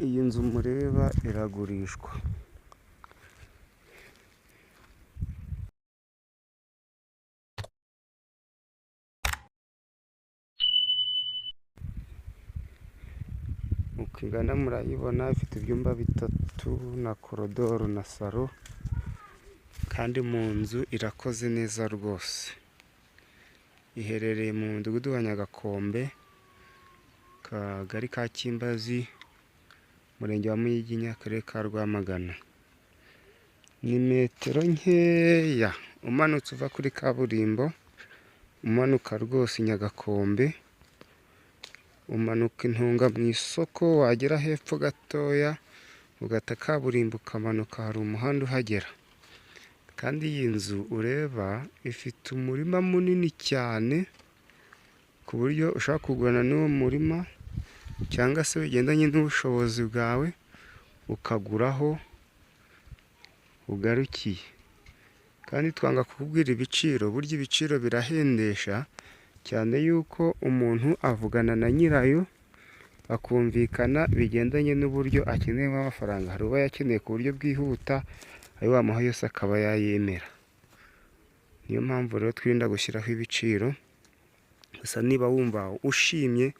Iyi nzu mureba iragurishwa. Uko ingana murayibona, ifite ibyumba 3 na korodoro na salo, kandi mu nzu irakoze neza rwose. Iherereye mu mudugudu wa Nyagakombe, Kagari ka Kimbazi, Murenge wa Munyiginya, Akarere ka Rwamagana. Ni metero nkeya umanutse uva kuri kaburimbo, umanuka rwose Nyagakombe, umanuka Intunga mu isoko, wagera hepfo gatoya ugata kaburimbo ukamanuka, hari umuhanda uhagera. Kandi iyi nzu ureba ifite umurima munini cyane, ku buryo ushobora kugurana n'uwo murima, cyangwa se bigendanye n'ubushobozi bwawe ukaguraho ugarukiye. Kandi twanga kukubwira ibiciro, burya ibiciro birahendesha cyane, yuko umuntu avugana na nyirayo bakumvikana bigendanye n'uburyo akeneyemo amafaranga. Hari uba yakeneye ku buryo bwihuta, ayo wamuha yose akaba yayemera. Niyo mpamvu rero twirinda gushyiraho ibiciro. Gusa niba wumva ushimye,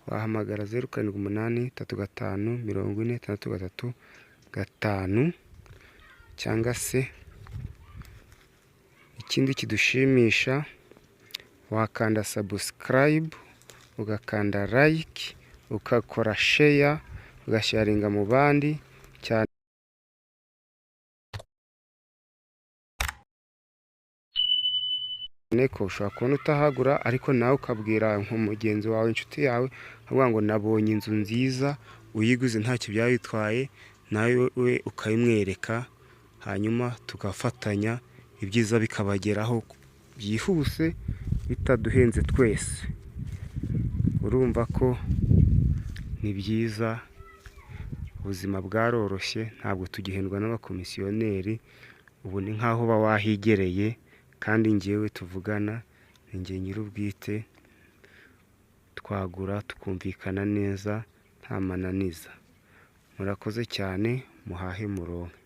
wahamagara 0783546335, cyangwa se ikindi kidushimisha, wakanda subscribe, ugakanda like, ugakora share, ugasharinga mu bandi cyane ko ushobora kubona utahagura, ariko nawe ukabwira nk'umugenzi wawe, inshuti yawe, avuga ngo nabonye inzu nziza, uyiguze ntacyo byayitwaye, nawe we ukayimwereka, hanyuma tugafatanya, ibyiza bikabageraho byihuse bitaduhenze twese. Urumva ko ni byiza, ubuzima bwaroroshye, ntabwo tugihendwa n'abakomisiyoneri. Ubu ni nk'aho uba wahigereye, kandi njyewe tuvugana ni njye nyir'ubwite, twagura tukumvikana neza nta mananiza. Murakoze cyane, muhahe muronke.